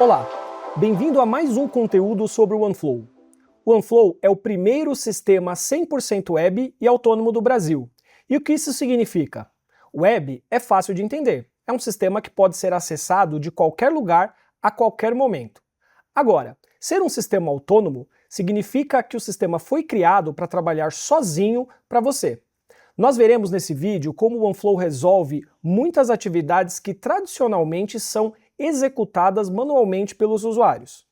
Olá, bem-vindo a mais um conteúdo sobre o OneFlow. O OneFlow é o primeiro sistema 100% web e autônomo do Brasil. E o que isso significa? Web é fácil de entender. É um sistema que pode ser acessado de qualquer lugar, a qualquer momento. Agora, ser um sistema autônomo significa que o sistema foi criado para trabalhar sozinho para você. Nós veremos nesse vídeo como o OneFlow resolve muitas atividades que tradicionalmente são executadas manualmente pelos usuários.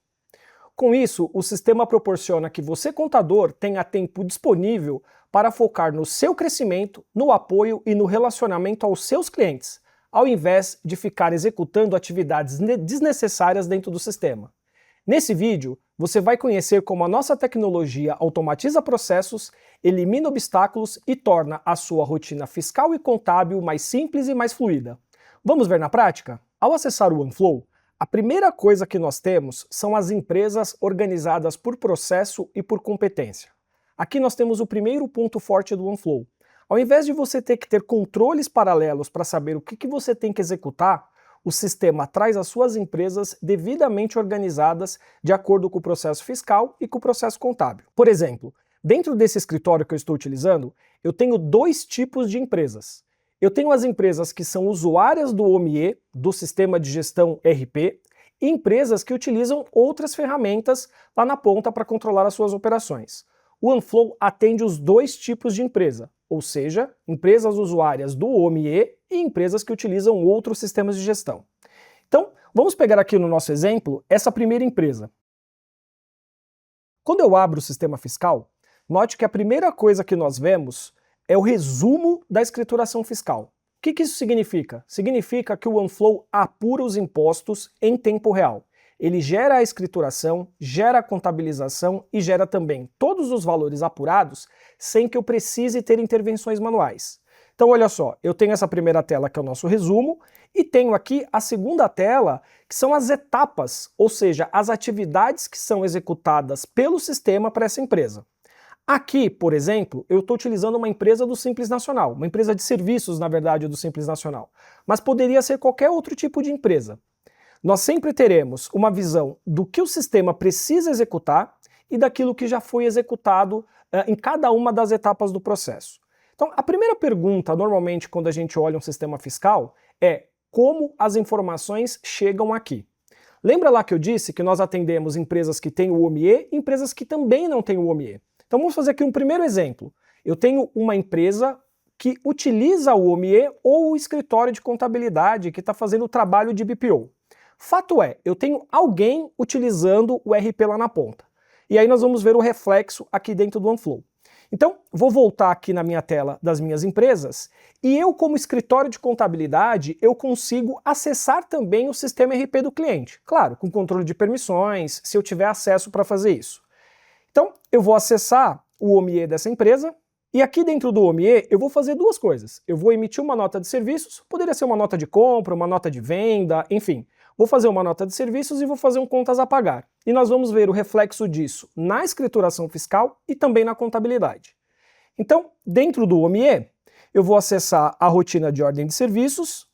Com isso, o sistema proporciona que você, contador, tenha tempo disponível para focar no seu crescimento, no apoio e no relacionamento aos seus clientes, ao invés de ficar executando atividades desnecessárias dentro do sistema. Nesse vídeo, você vai conhecer como a nossa tecnologia automatiza processos, elimina obstáculos e torna a sua rotina fiscal e contábil mais simples e mais fluida. Vamos ver na prática? Ao acessar o OneFlow, a primeira coisa que nós temos são as empresas organizadas por processo e por competência. Aqui nós temos o primeiro ponto forte do OneFlow. Ao invés de você ter que ter controles paralelos para saber o que você tem que executar, o sistema traz as suas empresas devidamente organizadas de acordo com o processo fiscal e com o processo contábil. Por exemplo, dentro desse escritório que eu estou utilizando, eu tenho dois tipos de empresas. Eu tenho as empresas que são usuárias do OMIE, do sistema de gestão ERP, e empresas que utilizam outras ferramentas lá na ponta para controlar as suas operações. O OneFlow atende os dois tipos de empresa, ou seja, empresas usuárias do OMIE e empresas que utilizam outros sistemas de gestão. Então, vamos pegar aqui no nosso exemplo essa primeira empresa. Quando eu abro o sistema fiscal, note que a primeira coisa que nós vemos é o resumo da escrituração fiscal. O que isso significa? Significa que o OneFlow apura os impostos em tempo real. Ele gera a escrituração, gera a contabilização e gera também todos os valores apurados sem que eu precise ter intervenções manuais. Então olha só, eu tenho essa primeira tela que é o nosso resumo e tenho aqui a segunda tela que são as etapas, ou seja, as atividades que são executadas pelo sistema para essa empresa. Aqui, por exemplo, eu estou utilizando uma empresa do Simples Nacional, uma empresa de serviços, na verdade, do Simples Nacional, mas poderia ser qualquer outro tipo de empresa. Nós sempre teremos uma visão do que o sistema precisa executar e daquilo que já foi executado em cada uma das etapas do processo. Então, a primeira pergunta, normalmente, quando a gente olha um sistema fiscal, é como as informações chegam aqui. Lembra lá que eu disse que nós atendemos empresas que têm o OMIE e empresas que também não têm o OMIE? Então vamos fazer aqui um primeiro exemplo. Eu tenho uma empresa que utiliza o OMIE ou o escritório de contabilidade que está fazendo o trabalho de BPO. Fato é, eu tenho alguém utilizando o RP lá na ponta. E aí nós vamos ver o reflexo aqui dentro do OneFlow. Então, vou voltar aqui na minha tela das minhas empresas e eu, como escritório de contabilidade, eu consigo acessar também o sistema RP do cliente. Claro, com controle de permissões, se eu tiver acesso para fazer isso. Então, eu vou acessar o OMIE dessa empresa e aqui dentro do OMIE eu vou fazer duas coisas. Eu vou emitir uma nota de serviços, poderia ser uma nota de compra, uma nota de venda, enfim. Vou fazer uma nota de serviços e vou fazer um contas a pagar. E nós vamos ver o reflexo disso na escrituração fiscal e também na contabilidade. Então, dentro do OMIE, eu vou acessar a rotina de ordem de serviços.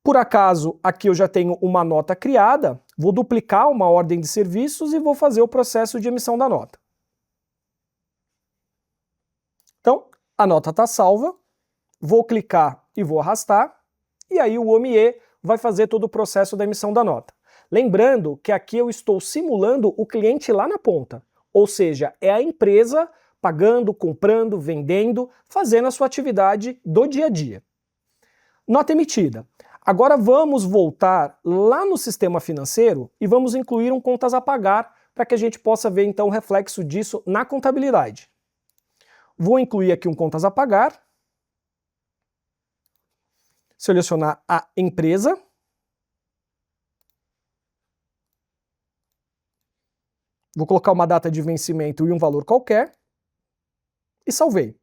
Por acaso, aqui eu já tenho uma nota criada, vou duplicar uma ordem de serviços e vou fazer o processo de emissão da nota. Então, a nota está salva, vou clicar e vou arrastar, e aí o OMIE vai fazer todo o processo da emissão da nota. Lembrando que aqui eu estou simulando o cliente lá na ponta, ou seja, é a empresa pagando, comprando, vendendo, fazendo a sua atividade do dia a dia. Nota emitida. Agora vamos voltar lá no sistema financeiro e vamos incluir um contas a pagar para que a gente possa ver então o reflexo disso na contabilidade. Vou incluir aqui um contas a pagar, selecionar a empresa, vou colocar uma data de vencimento e um valor qualquer e salvei.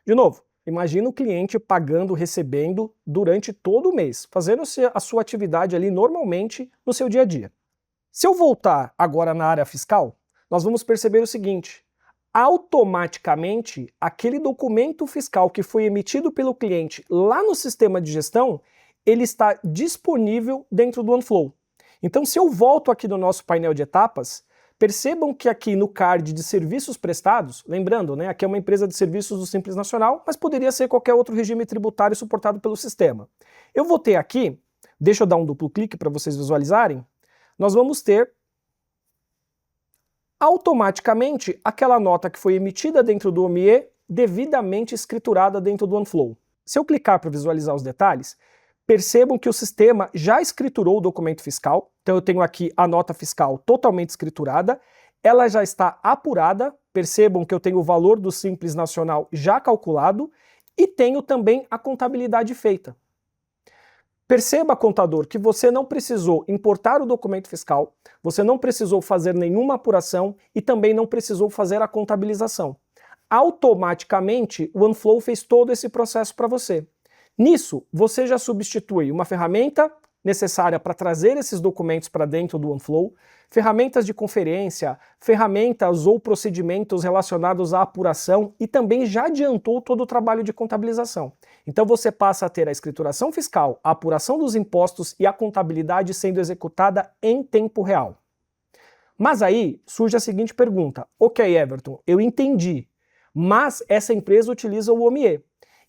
De novo, imagina o cliente pagando, recebendo durante todo o mês, fazendo a sua atividade ali normalmente no seu dia a dia. Se eu voltar agora na área fiscal, nós vamos perceber o seguinte: automaticamente aquele documento fiscal que foi emitido pelo cliente lá no sistema de gestão, ele está disponível dentro do OneFlow. Então, se eu volto aqui no nosso painel de etapas, percebam que aqui no card de serviços prestados, lembrando, né, aqui é uma empresa de serviços do Simples Nacional, mas poderia ser qualquer outro regime tributário suportado pelo sistema. Eu vou ter aqui, deixa eu dar um duplo clique para vocês visualizarem, nós vamos ter automaticamente aquela nota que foi emitida dentro do OMIE devidamente escriturada dentro do OneFlow. Se eu clicar para visualizar os detalhes, percebam que o sistema já escriturou o documento fiscal, então eu tenho aqui a nota fiscal totalmente escriturada, ela já está apurada, percebam que eu tenho o valor do Simples Nacional já calculado e tenho também a contabilidade feita. Perceba, contador, que você não precisou importar o documento fiscal, você não precisou fazer nenhuma apuração e também não precisou fazer a contabilização. Automaticamente, o OneFlow fez todo esse processo para você. Nisso, você já substitui uma ferramenta necessária para trazer esses documentos para dentro do OneFlow, ferramentas de conferência, ferramentas ou procedimentos relacionados à apuração e também já adiantou todo o trabalho de contabilização. Então você passa a ter a escrituração fiscal, a apuração dos impostos e a contabilidade sendo executada em tempo real. Mas aí surge a seguinte pergunta: ok, Everton, eu entendi, mas essa empresa utiliza o OMIE.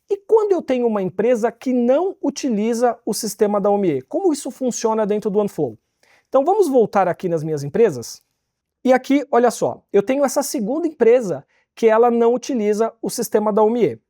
E quando eu tenho uma empresa que não utiliza o sistema da OMIE, como isso funciona dentro do OneFlow? Então vamos voltar aqui nas minhas empresas. E aqui, olha só, eu tenho essa segunda empresa que ela não utiliza o sistema da OMIE.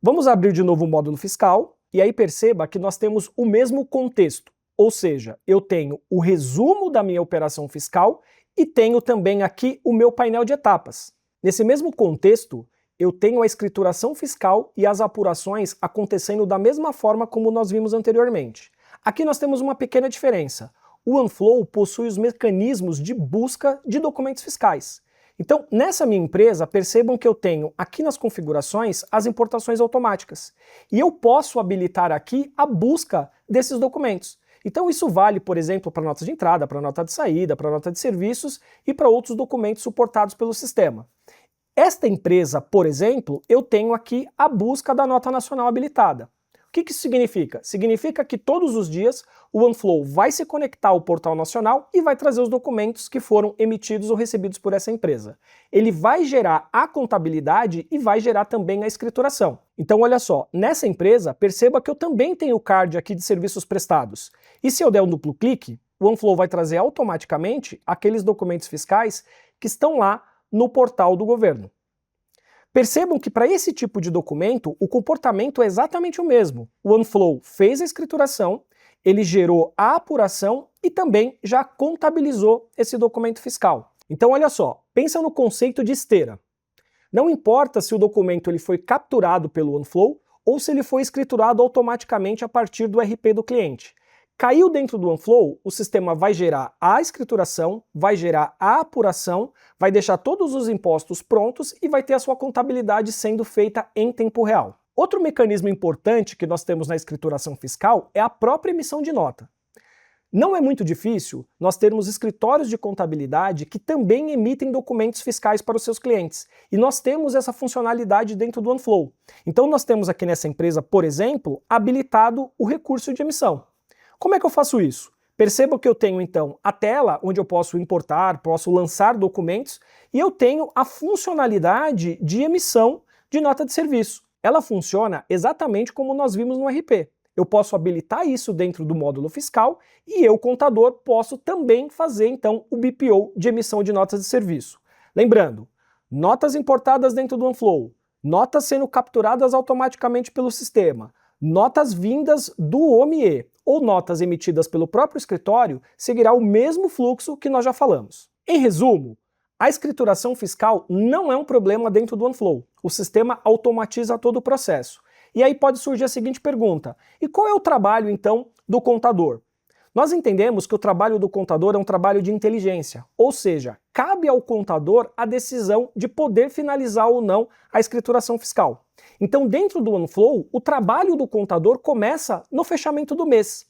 Vamos abrir de novo o módulo fiscal e aí perceba que nós temos o mesmo contexto. Ou seja, eu tenho o resumo da minha operação fiscal e tenho também aqui o meu painel de etapas. Nesse mesmo contexto, eu tenho a escrituração fiscal e as apurações acontecendo da mesma forma como nós vimos anteriormente. Aqui nós temos uma pequena diferença. O OneFlow possui os mecanismos de busca de documentos fiscais. Então, nessa minha empresa, percebam que eu tenho aqui nas configurações as importações automáticas. E eu posso habilitar aqui a busca desses documentos. Então isso vale, por exemplo, para notas de entrada, para nota de saída, para nota de serviços e para outros documentos suportados pelo sistema. Esta empresa, por exemplo, eu tenho aqui a busca da nota nacional habilitada. O que isso significa? Significa que todos os dias o OneFlow vai se conectar ao portal nacional e vai trazer os documentos que foram emitidos ou recebidos por essa empresa. Ele vai gerar a contabilidade e vai gerar também a escrituração. Então olha só, nessa empresa, perceba que eu também tenho o card aqui de serviços prestados. E se eu der um duplo clique, o OneFlow vai trazer automaticamente aqueles documentos fiscais que estão lá no portal do governo. Percebam que para esse tipo de documento, o comportamento é exatamente o mesmo. O OneFlow fez a escrituração, ele gerou a apuração e também já contabilizou esse documento fiscal. Então olha só, pensa no conceito de esteira. Não importa se o documento ele foi capturado pelo OneFlow ou se ele foi escriturado automaticamente a partir do RP do cliente. Caiu dentro do OneFlow, o sistema vai gerar a escrituração, vai gerar a apuração, vai deixar todos os impostos prontos e vai ter a sua contabilidade sendo feita em tempo real. Outro mecanismo importante que nós temos na escrituração fiscal é a própria emissão de nota. Não é muito difícil nós termos escritórios de contabilidade que também emitem documentos fiscais para os seus clientes. E nós temos essa funcionalidade dentro do OneFlow. Então nós temos aqui nessa empresa, por exemplo, habilitado o recurso de emissão. Como é que eu faço isso? Perceba que eu tenho então a tela onde eu posso importar, posso lançar documentos e eu tenho a funcionalidade de emissão de nota de serviço. Ela funciona exatamente como nós vimos no RP. Eu posso habilitar isso dentro do módulo fiscal e eu, contador, posso também fazer então o BPO de emissão de notas de serviço. Lembrando, notas importadas dentro do OneFlow, notas sendo capturadas automaticamente pelo sistema, notas vindas do OMIE ou notas emitidas pelo próprio escritório seguirá o mesmo fluxo que nós já falamos. Em resumo, a escrituração fiscal não é um problema dentro do OneFlow. O sistema automatiza todo o processo. E aí pode surgir a seguinte pergunta: e qual é o trabalho então do contador? Nós entendemos que o trabalho do contador é um trabalho de inteligência, ou seja, cabe ao contador a decisão de poder finalizar ou não a escrituração fiscal. Então, dentro do OneFlow, o trabalho do contador começa no fechamento do mês.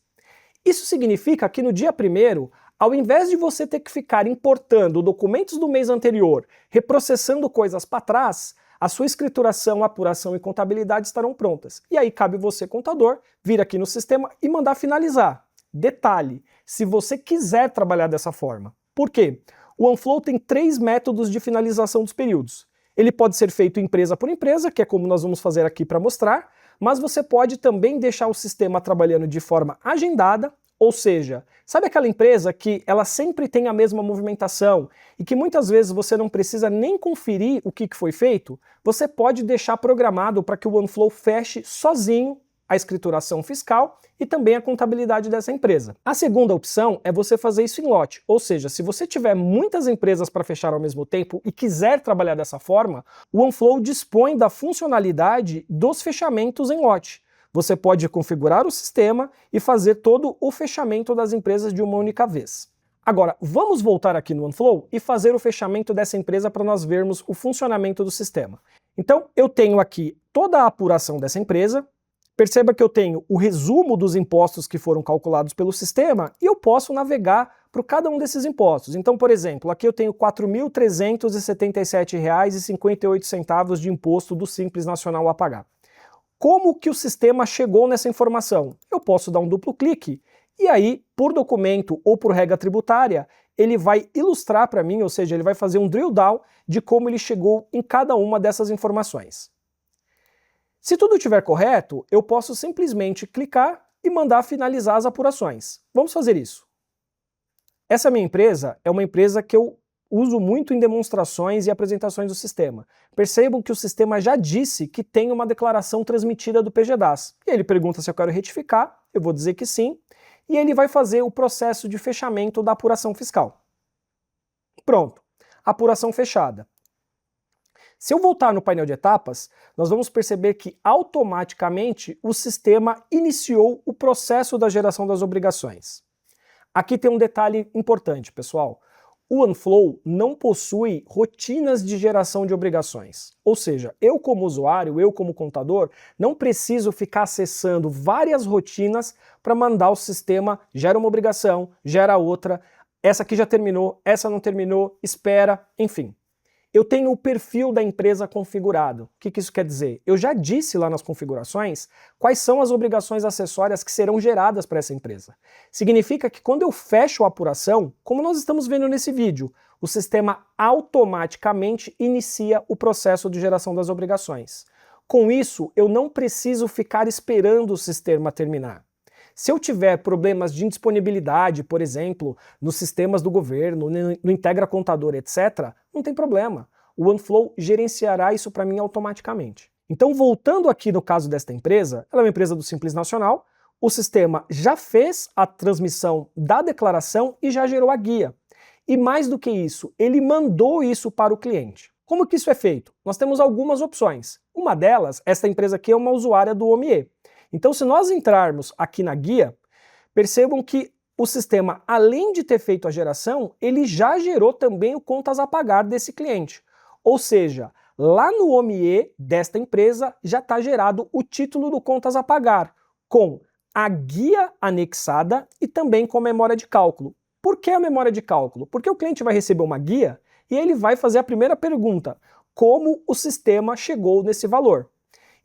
Isso significa que no dia 1º, ao invés de você ter que ficar importando documentos do mês anterior, reprocessando coisas para trás, a sua escrituração, apuração e contabilidade estarão prontas. E aí cabe você, contador, vir aqui no sistema e mandar finalizar. Detalhe, se você quiser trabalhar dessa forma. Por quê? O OneFlow tem 3 métodos de finalização dos períodos. Ele pode ser feito empresa por empresa, que é como nós vamos fazer aqui para mostrar, mas você pode também deixar o sistema trabalhando de forma agendada, ou seja, sabe aquela empresa que ela sempre tem a mesma movimentação e que muitas vezes você não precisa nem conferir o que foi feito? Você pode deixar programado para que o OneFlow feche sozinho a escrituração fiscal e também a contabilidade dessa empresa. A segunda opção é você fazer isso em lote, ou seja, se você tiver muitas empresas para fechar ao mesmo tempo e quiser trabalhar dessa forma, o OneFlow dispõe da funcionalidade dos fechamentos em lote. Você pode configurar o sistema e fazer todo o fechamento das empresas de uma única vez. Agora, vamos voltar aqui no OneFlow e fazer o fechamento dessa empresa para nós vermos o funcionamento do sistema. Então, eu tenho aqui toda a apuração dessa empresa. Perceba que eu tenho o resumo dos impostos que foram calculados pelo sistema e eu posso navegar para cada um desses impostos. Então, por exemplo, aqui eu tenho R$ 4.377,58 de imposto do Simples Nacional a pagar. Como que o sistema chegou nessa informação? Eu posso dar um duplo clique e aí, por documento ou por regra tributária, ele vai ilustrar para mim, ou seja, ele vai fazer um drill down de como ele chegou em cada uma dessas informações. Se tudo estiver correto, eu posso simplesmente clicar e mandar finalizar as apurações. Vamos fazer isso. Essa minha empresa é uma empresa que eu uso muito em demonstrações e apresentações do sistema. Percebam que o sistema já disse que tem uma declaração transmitida do PGDAS. E ele pergunta se eu quero retificar, eu vou dizer que sim, e ele vai fazer o processo de fechamento da apuração fiscal. Pronto, apuração fechada. Se eu voltar no painel de etapas, nós vamos perceber que automaticamente o sistema iniciou o processo da geração das obrigações. Aqui tem um detalhe importante, pessoal. O OneFlow não possui rotinas de geração de obrigações. Ou seja, eu como usuário, eu como contador, não preciso ficar acessando várias rotinas para mandar o sistema gera uma obrigação, gera outra, essa aqui já terminou, essa não terminou, espera, enfim. Eu tenho o perfil da empresa configurado. O que isso quer dizer? Eu já disse lá nas configurações quais são as obrigações acessórias que serão geradas para essa empresa. Significa que quando eu fecho a apuração, como nós estamos vendo nesse vídeo, o sistema automaticamente inicia o processo de geração das obrigações. Com isso, eu não preciso ficar esperando o sistema terminar. Se eu tiver problemas de indisponibilidade, por exemplo, nos sistemas do governo, no Integra Contador, etc., não tem problema. O OneFlow gerenciará isso para mim automaticamente. Então, voltando aqui no caso desta empresa, ela é uma empresa do Simples Nacional, o sistema já fez a transmissão da declaração e já gerou a guia. E mais do que isso, ele mandou isso para o cliente. Como que isso é feito? Nós temos algumas opções. Uma delas, esta empresa aqui é uma usuária do OMIE. Então, se nós entrarmos aqui na guia, percebam que o sistema, além de ter feito a geração, ele já gerou também o contas a pagar desse cliente. Ou seja, lá no OMIE desta empresa já está gerado o título do contas a pagar, com a guia anexada e também com a memória de cálculo. Por que a memória de cálculo? Porque o cliente vai receber uma guia e ele vai fazer a primeira pergunta: como o sistema chegou nesse valor?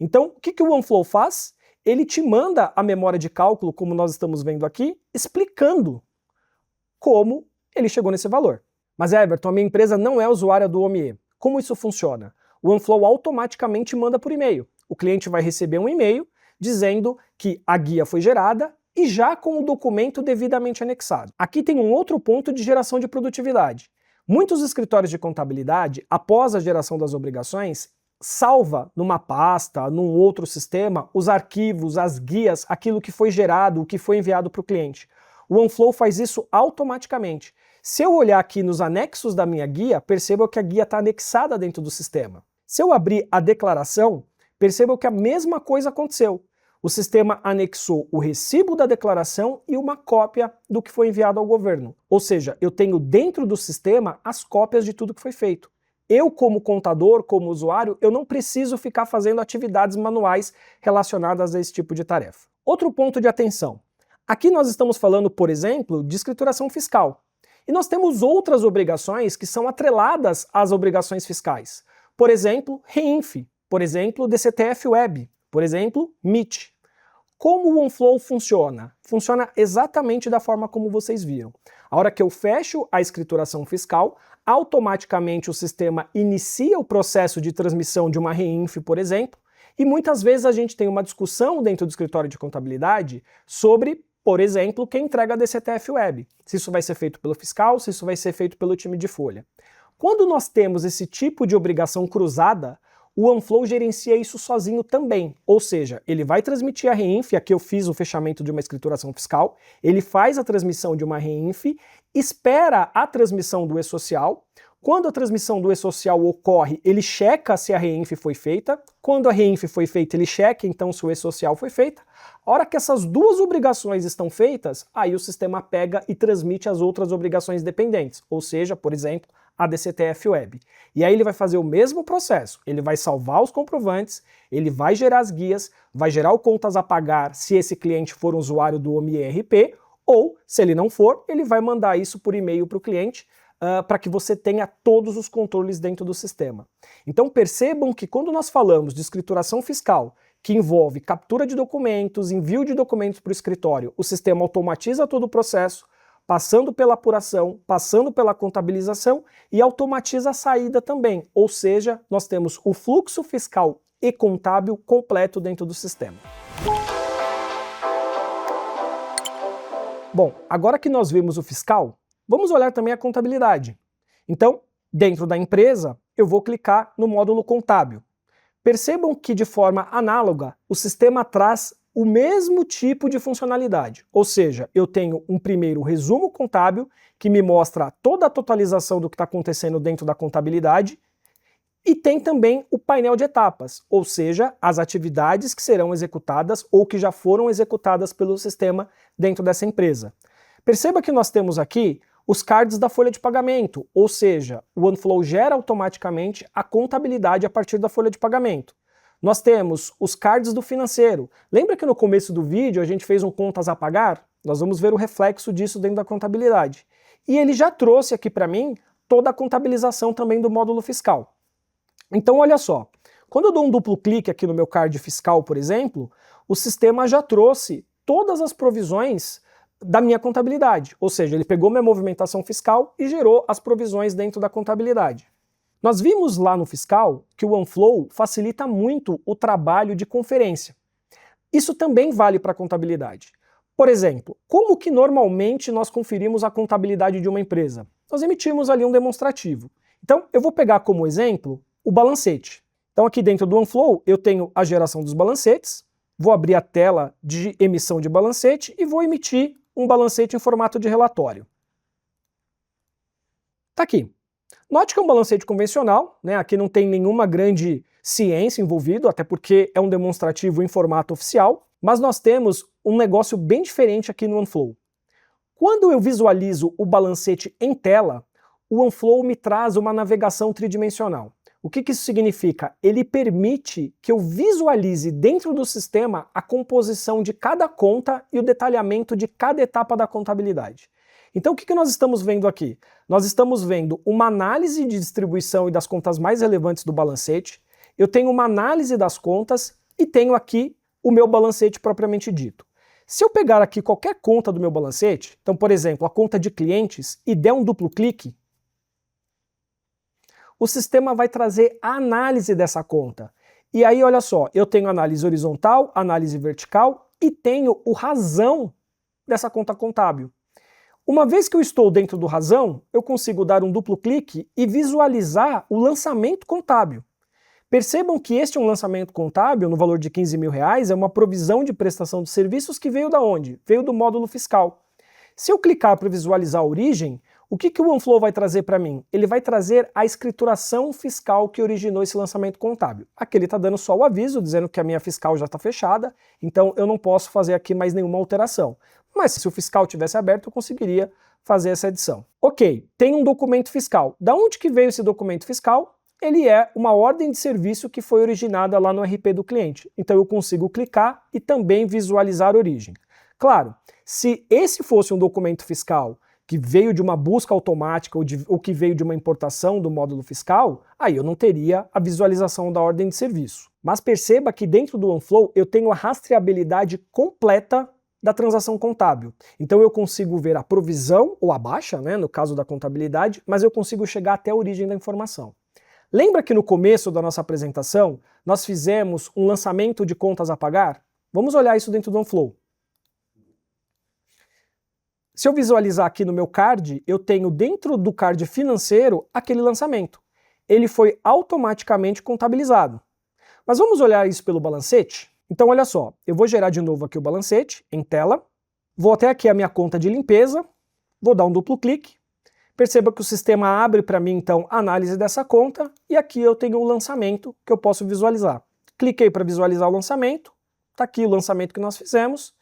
Então, o que o OneFlow faz? Ele te manda a memória de cálculo, como nós estamos vendo aqui, explicando como ele chegou nesse valor. Mas Everton, a minha empresa não é usuária do OMIE. Como isso funciona? O OneFlow automaticamente manda por e-mail. O cliente vai receber um e-mail dizendo que a guia foi gerada e já com o documento devidamente anexado. Aqui tem um outro ponto de geração de produtividade. Muitos escritórios de contabilidade, após a geração das obrigações, salva numa pasta, num outro sistema, os arquivos, as guias, aquilo que foi gerado, o que foi enviado para o cliente. O OneFlow faz isso automaticamente. Se eu olhar aqui nos anexos da minha guia, perceba que a guia está anexada dentro do sistema. Se eu abrir a declaração, perceba que a mesma coisa aconteceu. O sistema anexou o recibo da declaração e uma cópia do que foi enviado ao governo. Ou seja, eu tenho dentro do sistema as cópias de tudo que foi feito. Eu, como contador, como usuário, eu não preciso ficar fazendo atividades manuais relacionadas a esse tipo de tarefa. Outro ponto de atenção. Aqui nós estamos falando, por exemplo, de escrituração fiscal. E nós temos outras obrigações que são atreladas às obrigações fiscais. Por exemplo, REINF, por exemplo, DCTF Web, por exemplo, MIT. Como o OneFlow funciona? Funciona exatamente da forma como vocês viram. A hora que eu fecho a escrituração fiscal, automaticamente o sistema inicia o processo de transmissão de uma reinf, por exemplo, e muitas vezes a gente tem uma discussão dentro do escritório de contabilidade sobre, por exemplo, quem entrega a DCTF Web. Se isso vai ser feito pelo fiscal, se isso vai ser feito pelo time de folha. Quando nós temos esse tipo de obrigação cruzada, o OneFlow gerencia isso sozinho também, ou seja, ele vai transmitir a reinf, aqui eu fiz o fechamento de uma escrituração fiscal, ele faz a transmissão de uma reinf, espera a transmissão do e-social, quando a transmissão do e-social ocorre, ele checa se a reinf foi feita, quando a reinf foi feita, ele checa então se o e-social foi feita. A hora que essas duas obrigações estão feitas, aí o sistema pega e transmite as outras obrigações dependentes, ou seja, por exemplo, a DCTF Web. E aí ele vai fazer o mesmo processo, ele vai salvar os comprovantes, ele vai gerar as guias, vai gerar o contas a pagar se esse cliente for um usuário do OMI-ERP, ou, se ele não for, ele vai mandar isso por e-mail para o cliente, para que você tenha todos os controles dentro do sistema. Então percebam que quando nós falamos de escrituração fiscal, que envolve captura de documentos, envio de documentos para o escritório, o sistema automatiza todo o processo, passando pela apuração, passando pela contabilização e automatiza a saída também, ou seja, nós temos o fluxo fiscal e contábil completo dentro do sistema. Bom, agora que nós vimos o fiscal, vamos olhar também a contabilidade. Então, dentro da empresa, eu vou clicar no módulo contábil. Percebam que, de forma análoga, o sistema traz o mesmo tipo de funcionalidade, ou seja, eu tenho um primeiro resumo contábil que me mostra toda a totalização do que está acontecendo dentro da contabilidade e tem também o painel de etapas, ou seja, as atividades que serão executadas ou que já foram executadas pelo sistema dentro dessa empresa. Perceba que nós temos aqui os cards da folha de pagamento, ou seja, o OneFlow gera automaticamente a contabilidade a partir da folha de pagamento. Nós temos os cards do financeiro. Lembra que no começo do vídeo a gente fez um contas a pagar? Nós vamos ver o reflexo disso dentro da contabilidade. E ele já trouxe aqui para mim toda a contabilização também do módulo fiscal. Então olha só, quando eu dou um duplo clique aqui no meu card fiscal, por exemplo, o sistema já trouxe todas as provisões da minha contabilidade, ou seja, ele pegou minha movimentação fiscal e gerou as provisões dentro da contabilidade. Nós vimos lá no fiscal que o OneFlow facilita muito o trabalho de conferência. Isso também vale para a contabilidade. Por exemplo, como que normalmente nós conferimos a contabilidade de uma empresa? Nós emitimos ali um demonstrativo. Então eu vou pegar como exemplo o balancete. Então aqui dentro do OneFlow eu tenho a geração dos balancetes, vou abrir a tela de emissão de balancete e vou emitir um balancete em formato de relatório. Tá aqui. Note que é um balancete convencional, né? Aqui não tem nenhuma grande ciência envolvido, até porque é um demonstrativo em formato oficial, mas nós temos um negócio bem diferente aqui no OneFlow. Quando eu visualizo o balancete em tela, o OneFlow me traz uma navegação tridimensional. O que isso significa? Ele permite que eu visualize dentro do sistema a composição de cada conta e o detalhamento de cada etapa da contabilidade. Então o que nós estamos vendo aqui? Nós estamos vendo uma análise de distribuição e das contas mais relevantes do balancete, eu tenho uma análise das contas e tenho aqui o meu balancete propriamente dito. Se eu pegar aqui qualquer conta do meu balancete, então por exemplo a conta de clientes, e der um duplo clique, o sistema vai trazer a análise dessa conta. E aí olha só, eu tenho análise horizontal, análise vertical e tenho o razão dessa conta contábil. Uma vez que eu estou dentro do razão, eu consigo dar um duplo clique e visualizar o lançamento contábil. Percebam que este é um lançamento contábil no valor de R$15 mil, é uma provisão de prestação de serviços que veio da onde? Veio do módulo fiscal. Se eu clicar para visualizar a origem, o que o OneFlow vai trazer para mim? Ele vai trazer a escrituração fiscal que originou esse lançamento contábil. Aqui ele está dando só o aviso, dizendo que a minha fiscal já está fechada, então eu não posso fazer aqui mais nenhuma alteração. Mas se o fiscal tivesse aberto, eu conseguiria fazer essa edição. Ok, tem um documento fiscal. Da onde que veio esse documento fiscal? Ele é uma ordem de serviço que foi originada lá no RP do cliente. Então eu consigo clicar e também visualizar a origem. Claro, se esse fosse um documento fiscal que veio de uma busca automática ou que veio de uma importação do módulo fiscal, aí eu não teria a visualização da ordem de serviço. Mas perceba que dentro do OneFlow eu tenho a rastreabilidade completa da transação contábil. Então eu consigo ver a provisão ou a baixa, né, no caso da contabilidade, mas eu consigo chegar até a origem da informação. Lembra que no começo da nossa apresentação nós fizemos um lançamento de contas a pagar? Vamos olhar isso dentro do OneFlow. Se eu visualizar aqui no meu card, eu tenho dentro do card financeiro aquele lançamento. Ele foi automaticamente contabilizado. Mas vamos olhar isso pelo balancete? Então olha só, eu vou gerar de novo aqui o balancete, em tela, vou até aqui a minha conta de limpeza, vou dar um duplo clique, perceba que o sistema abre para mim então a análise dessa conta e aqui eu tenho o lançamento que eu posso visualizar. Cliquei para visualizar o lançamento, está aqui o lançamento que nós fizemos,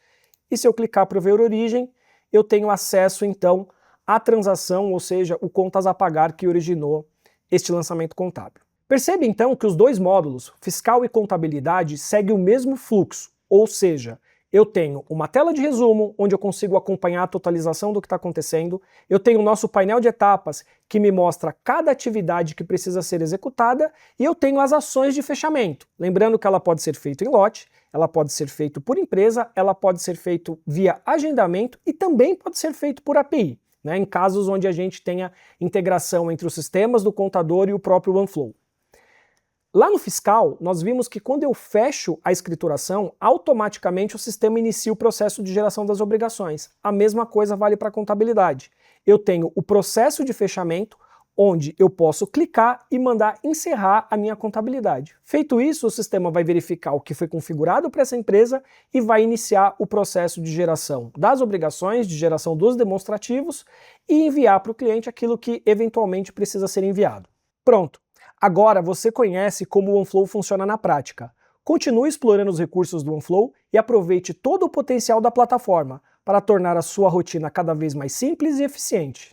e se eu clicar para ver a origem, eu tenho acesso então à transação, ou seja, o contas a pagar que originou este lançamento contábil. Percebe então que os dois módulos, fiscal e contabilidade, seguem o mesmo fluxo, ou seja, eu tenho uma tela de resumo, onde eu consigo acompanhar a totalização do que está acontecendo, eu tenho o nosso painel de etapas, que me mostra cada atividade que precisa ser executada, e eu tenho as ações de fechamento. Lembrando que ela pode ser feita em lote, ela pode ser feita por empresa, ela pode ser feita via agendamento e também pode ser feito por API, né, em casos onde a gente tenha integração entre os sistemas do contador e o próprio OneFlow. Lá no fiscal, nós vimos que quando eu fecho a escrituração, automaticamente o sistema inicia o processo de geração das obrigações. A mesma coisa vale para a contabilidade. Eu tenho o processo de fechamento, onde eu posso clicar e mandar encerrar a minha contabilidade. Feito isso, o sistema vai verificar o que foi configurado para essa empresa e vai iniciar o processo de geração das obrigações, de geração dos demonstrativos e enviar para o cliente aquilo que eventualmente precisa ser enviado. Pronto! Agora você conhece como o OneFlow funciona na prática. Continue explorando os recursos do OneFlow e aproveite todo o potencial da plataforma para tornar a sua rotina cada vez mais simples e eficiente.